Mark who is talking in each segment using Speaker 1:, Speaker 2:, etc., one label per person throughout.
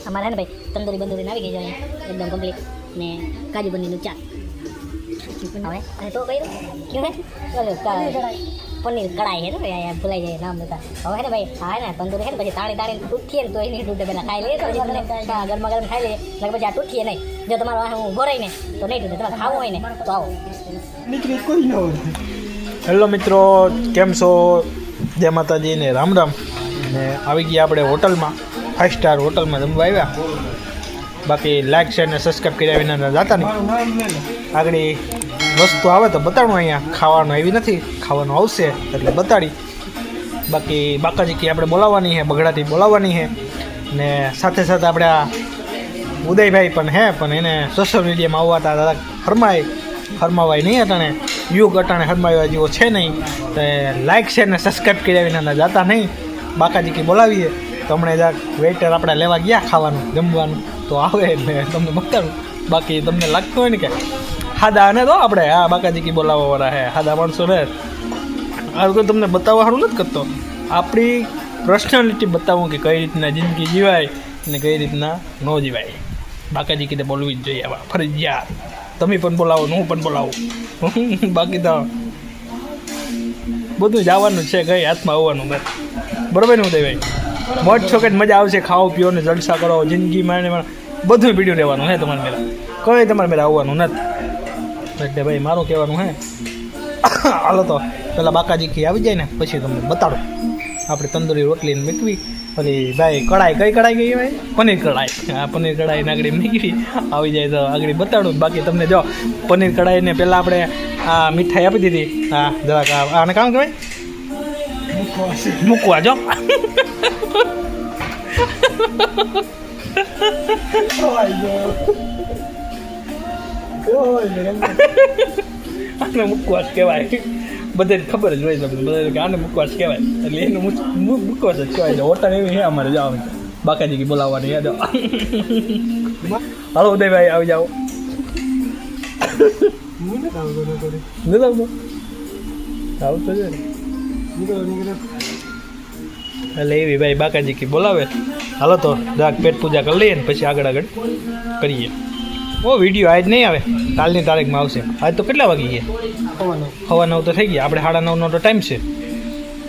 Speaker 1: અમારે है ને ભાई તંદૂરી બંદૂરી આવી ગઈ છે એકદમ કમ્પ્લીટ ને કાજુ પનીરનું ચાટ હવે અને તો કઈ ક્યું હે પનીર કડાઈ है तो यार भुलाई जाए नाम बता હવે है ને ભાઈ હા ને તંદૂરી है ને પછી તાણી તાણી તૂટીએ ને તો એની તૂટે પહેલાં ખાઈ લઈએ તો પછી તમને ગરમા ગરમ ખાઈ લઈએ એટલે પછી આ તૂટીએ નહીં જો તમારો આ હું ઉભો રહીને તો નહીં તૂટે તમારે ખાવું હોય ને તો આવો
Speaker 2: નીકળી કોઈ ન હોય. હેલો મિત્રો, કેમ છો? જય માતાજી ને રામ રામ. ને આવી ગયા આપણે હોટલમાં, 5 સ્ટાર હોટલમાં જમવા આવ્યા. બાકી લાઈક શેર ને સબસ્ક્રાઈબ કર્યા વિના જાતા નહીં. આગળ વસ્તુ આવે તો બતાડું, અહીંયા ખાવાનું આવી નથી, ખાવાનું આવશે એટલે બતાડી. બાકી બાકાજી આપણે બોલાવવાની છે, બગડાથી બોલાવવાની છે. ને સાથે સાથે આપણે આ ઉદયભાઈ પણ હે, પણ એને સોશિયલ મીડિયામાં આવવાતા દાદા ફરમાવાય નહીં અટાણે યુગ અટાણે ફરમાવ્યા જેવો છે નહીં. તો લાઈક શેર ને સબસ્ક્રાઈબ કર્યા વિના જાતા નહીં. બાકાજી બોલાવીએ તો હમણાં જરાક વેઇટર આપણે લેવા ગયા ખાવાનું જમવાનું, તો આવે એટલે તમને બતાડું. બાકી તમને લાગતું હોય ને કે હાદા ને તો આપણે હા બાકાજી બોલાવવાવાળા હે, હાદા માણસો ને આ કોઈ તમને બતાવવા સારું નથી કરતો. આપણી પર્સનાલિટી બતાવું કે કઈ રીતના જિંદગી જીવાય ને કઈ રીતના ન જીવાય. બાકાજી કીધે બોલવી જ જોઈએ આવા ફરજિયાત. તમે પણ બોલાવો ને હું પણ બોલાવું. બાકી તો બધું જ આવવાનું છે, કઈ હાથમાં આવવાનું બસ. બરાબર ને ઉદયભાઈ? મોજ છો કે મજા આવશે, ખાઓ પીઓ ને જલસા કરો જિંદગીમાં ને બધું પીડ્યું રહેવાનું હે તમારે મેળા, કઈ તમારે મેળા આવવાનું નથી. એટલે ભાઈ મારું કહેવાનું હે હાલો તો પેલા બાકાજી આવી જાય ને પછી તમને બતાડો. આપણે તંદૂરી રોટલી મૂકવી, પછી ભાઈ કઢાઈ કઈ કઢાઈ ગઈ ભાઈ? પનીર કઢાઈ. હા, પનીર કઢાઈ આગળ મૂકવી આવી જાય તો આગળ બતાડું. બાકી તમને જો પનીર કઢાઈને પહેલાં આપણે આ મીઠાઈ આપી દીધી. હા જરાક આને કામ કહેવાય મૂકવા જો આને મુકવાસ કહેવાય. બધાને ખબર જ હોય તમને, બધા કે આને મુકવાસ કહેવાય એટલે એનું મુકવાસ જ કહેવાય. હોટલ એવી હે અમારે જાઓ બાકાજી બોલાવવાની યાદ. હાલો ઉદયભાઈ આવી જાઓ. એટલે એવી ભાઈ બાકાજી બોલાવે. હાલો તો જરાક પેટ પૂજા કરી લઈએ ને પછી આગળ કરીએ. ઓ વિડીયો આજ નહીં આવે, કાલની તારીખમાં આવશે. આજ તો કેટલા વાગી ગયા? 9:15 તો થઈ ગયા. આપણે 9:30નો તો ટાઈમ છે,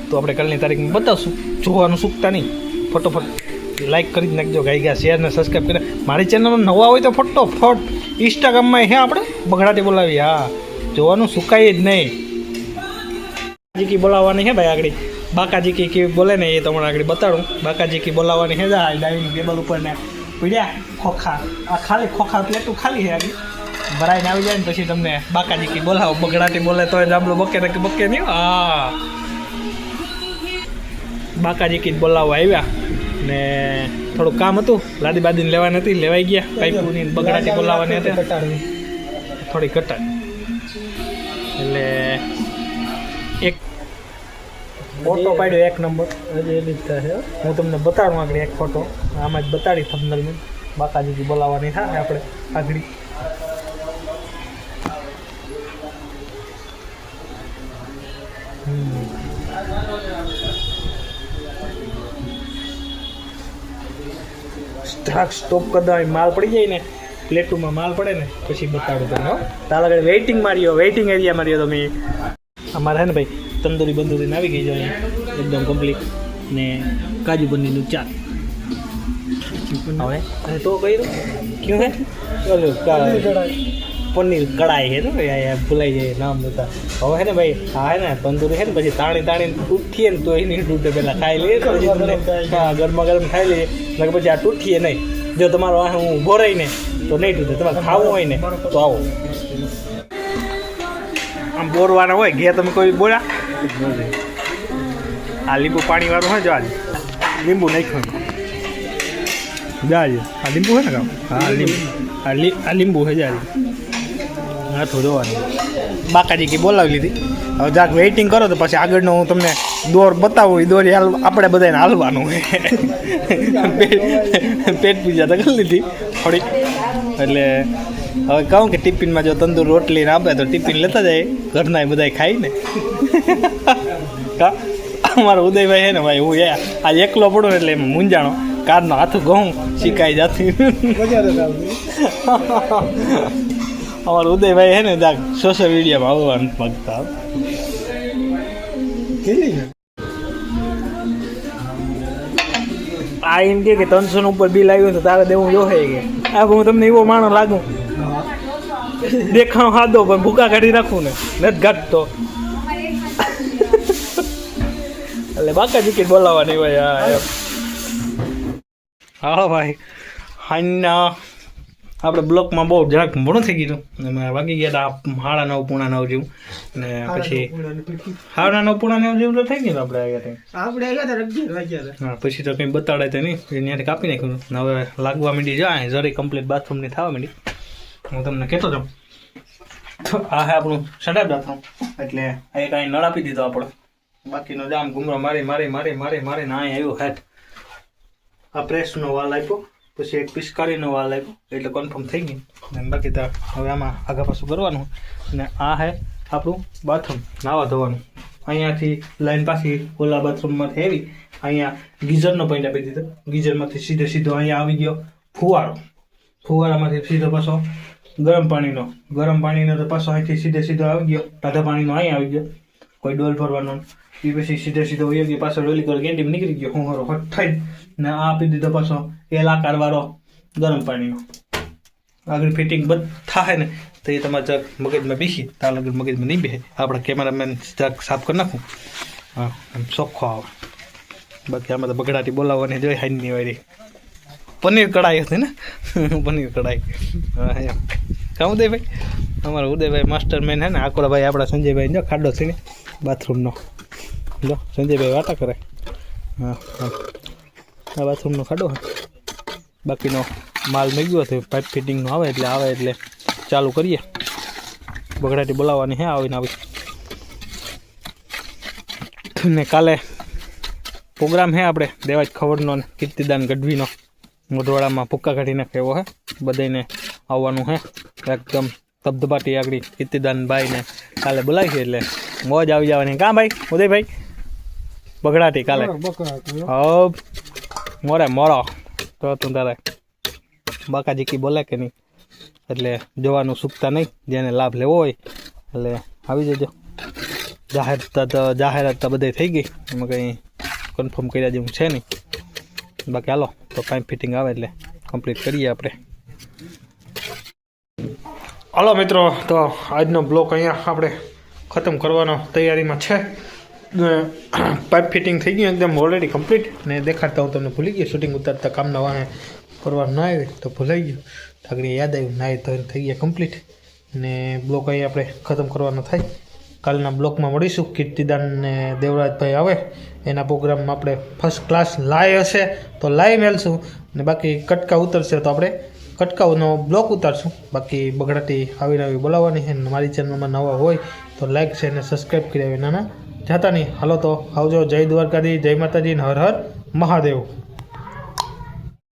Speaker 2: તો આપણે કાલની તારીખમાં બતાવશું. જોવાનું ચૂકતા નહીં. ફટોફટ લાઈક કરી જ નાખજો. ગાઈ ગયા શેર ને સબસ્ક્રાઈબ કરી. મારી ચેનલમાં નવા હોય તો ફટોફટ ઇન્સ્ટાગ્રામમાં હે આપણે બગડાટી બોલાવી. હા, જોવાનું સુકાય જ નહીં. બાકાજી બોલાવવાની હે ભાઈ આગળ. બાકાજી કે બોલે ને એ તમને આગળ બતાડું. બાકાજી બોલાવવાની હે જા ડાઇનિંગ ટેબલ ઉપર ને પીડ્યા ખોખા. આ ખાલી ખોખા પ્લેટું ખાલી છે આગળ ભરાઈને આવી જાય ને પછી તમને બાકાજી બોલાવો. બગડાટી બોલે તો જાંબલું બકે ને બકે નહીં. હા, બાકાજી બોલાવવા આવ્યા ને થોડું કામ હતું, લાદી બાદીને લેવાની હતી, લેવાઈ ગયા. પાઇપુની બગડાટી બોલાવવાની હતી, થોડી કટાડ. એટલે એક ફોટો પાડ્યો 1 નંબર. હું તમને બતાડું આગળ એક ફોટો, આમાં જ બતાડી થંબનેલમાં. બાકાજી બોલાવવાની થાય આપણે આગળ. સ્ટોપ કરી દો. માલ પડી જાય ને પ્લેટોમાં માલ પડે ને પછી બતાડું તમને. તારા આગળ વેઇટિંગ માર્યો, વેઇટિંગ એરિયા માર્યો તમે. અમારે હે ને ભાઈ તંદૂરી બંદૂરી આવી ગઈ છે અહીંયા એકદમ કમ્પ્લીટ ને કાજુ પનીરનું ચાટ. હવે તો કહ્યું ક્યું હે પનીર કડાઈ હે તો ભૂલાઈ જાય નામ બધા. હવે હે ને ભાઈ હા હે ને તંદૂરી હે ને પછી તાણી તાણી તૂટીએ ને તો એની તૂટે પહેલાં ખાઈ લઈએ તો પછી તમને હા ગરમા ગરમ ખાઈ લઈએ એટલે પછી આ તૂટીએ નહીં. જો તમારો આ હું ઊભો રહીને તો નહીં તૂટે. તમારે ખાવું હોય ને તો આવો. આમ બોરવાના હોય ઘેર તમે કોઈ બોલ્યા. આ લીંબુ પાણી વાળું હોય જો આજે લીંબુ નાખ્યું જાજે. આ લીંબુ હોય ને કામ. હા લીંબુ આ લીંબુ હોય જાજે. હાથું જોવાનું. બાકાજી બોલાવી લીધી. હવે જરાક વેઇટિંગ કરો તો પછી આગળનો હું તમને દોર બતાવું. એ દોરી આપણે બધાને હાલવાનું હોય. પેટ પૂજા તો કરી લીધી થોડી. એટલે હવે કહું કે ટિફિનમાં જો તંદૂર રોટલી આપે તો ટિફિન લેતા જાય ઘરના બધા ખાઈ ને. અમારો ઉદયભાઈ છે ને ભાઈ, હું આજે એકલો પડું એટલે એમ મૂંઝાણો. કારનો હાથું ઘઉં શીખાઈ જતી અમારા ઉદયભાઈ હે ને ત્યાં સોશિયલ મીડિયામાં આવવાનું માગતા આ એમ કે 300 ઉપર બિલ આવ્યું તો તારે દેવું જોહે કે આ હું તમને એવો માણસ લાગુ દેખાવ હાદો પણ ભૂકા કાઢી નાખું ને નથી ઘાટતો એટલે બાકા જીકી બોલાવવાની હોય હા ભાઈ હાઈના આપણે બ્લોકમાં બહુ જરાક મોડું થઈ ગયું એમાં વાગી ગયા હતા 9:30 પોણા 9 જેવું ને પછી 9:30 પોણા 9 જેવું તો થઈ ગયું આપણે હા પછી તો કંઈ બતાડે તો નહીં ત્યાંથી કાપી નાખ્યું હવે લાગવા માંડી જાય જરી કમ્પ્લીટ બાથરૂમની થવા માંડી હું તમને કહેતો હતો તો આ હે આપણું સંડાસ બાથરૂમ એટલે અહીં કાંઈ નળ આપી દીધો આપણો બાકીનો જામ ઘૂમરો મારી ને અહીં આવ્યું હેઠ આ પ્રેસનો વાલ આપ્યો પછી એક પિસ્કારીનો વાલ આપ્યો એટલે કન્ફર્મ થઈ ગયું અને બાકી તો હવે આમાં આગા પાછું કરવાનું અને આ હે આપણું બાથરૂમ નાવા ધોવાનું અહીંયાથી લાઈન પાછી ઓલા બાથરૂમમાંથી આવી અહીંયા ગીઝરનો પોઈન્ટ આપી દીધો ગીઝરમાંથી સીધો અહીંયા આવી ગયો ફુવારામાંથી સીધો પાછો ગરમ પાણીનો તો પાછો અહીંથી સીધો આવી ગયો ટાઢા પાણીનો અહીં આવી ગયો કોઈ ડોલ ભરવાનો એ પછી સીધો વયો ગયો પાછો ડોલી કરી કેન્ટીમ નીકળી ગયો હું હરો હટ થઈ ને આ આપી દીધો પાછો એલ આકાર વાળો ગરમ પાણીનો આગળ ફિટિંગ બધ થાય ને તો એ તમારે જગ મગજમાં બેસી તાર લગર મગજમાં નહીં બેસે આપણા કેમેરામેન જગ સાફ કરી નાખું હા એમ ચોખ્ખો આવે બાકી આમાં તો બગડાટી બોલાવવાની જોઈ હાઈની વાળી પનીર કઢાઈ હતી ને પનીર કઢાઈ હા એમ કાં ઉદયભાઈ અમારા ઉદયભાઈ માસ્ટર મેન હે ને આકોડાભાઈ આપણા સંજયભાઈ જો ખાડો છે ને બાથરૂમનો જો સંજયભાઈ વાતા કરે હા આ બાથરૂમનો ખાડો હા બાકીનો માલ મેં ગયો હતો પાઇપ ફિટિંગનો આવે એટલે ચાલુ કરીએ બગડાટી બોલાવવાની હે આવીને આવી ને કાલે પ્રોગ્રામ હે આપણે દેવાજ ખવડનો ને કીર્તિદાન ગઢવીનો મોઢવાડામાં ભૂક્કા કાઢી નાખે એવો હે બધાને આવવાનું હે એકદમ ધબધબાટી આગળ કીર્તિદાન ભાઈને કાલે બોલાવી છે એટલે મોજ આવી જવાની કાં ભાઈ ઉદયભાઈ બગડાટી કાલે મોરો તો તું તારે બાકાજીકી બોલે કે નહીં એટલે જોવાનું ચૂકતા નહીં જેને લાભ લેવો હોય એટલે આવી જજો જાહેરાત તો બધે થઈ ગઈ એમાં કંઈ કન્ફર્મ કર્યા જેવું છે નહીં બાકી હાલો તો પાઇપ ફિટિંગ આવે એટલે કમ્પ્લીટ કરીએ આપણે હાલો મિત્રો તો આજનો બ્લોક અહીંયા આપણે ખતમ કરવાનો તૈયારીમાં છે પાઇપ ફિટિંગ થઈ ગયું એકદમ ઓલરેડી કમ્પ્લીટ ને દેખાડતા હું તમને ભૂલી ગયો શૂટિંગ ઉતારતા કામના વાહે કરવાનું ના આવે તો ભૂલાઈ ગયું આગળ યાદ આવ્યું ના તો થઈ ગયા કમ્પ્લીટ ને બ્લોક અહીં આપણે ખતમ કરવાનો થાય કાલના બ્લોકમાં મળીશું કીર્તિદાન ને દેવરાજભાઈ આવે એના પ્રોગ્રામમાં આપણે ફર્સ્ટ ક્લાસ લાઈવ હશે તો લાઈવ મેળશું ને બાકી કટકા ઉતરશે તો આપણે કટકાઓનો બ્લોક ઉતારશું બાકી બગડાટી આવી બોલાવવાની છે મારી ચેનલમાં નવા હોય તો લાઈક છે અને સબસ્ક્રાઈબ કરી આવે નાના જાતા નહીં હાલો તો આવજો જય દ્વારકાધી જય માતાજી હર હર મહાદેવ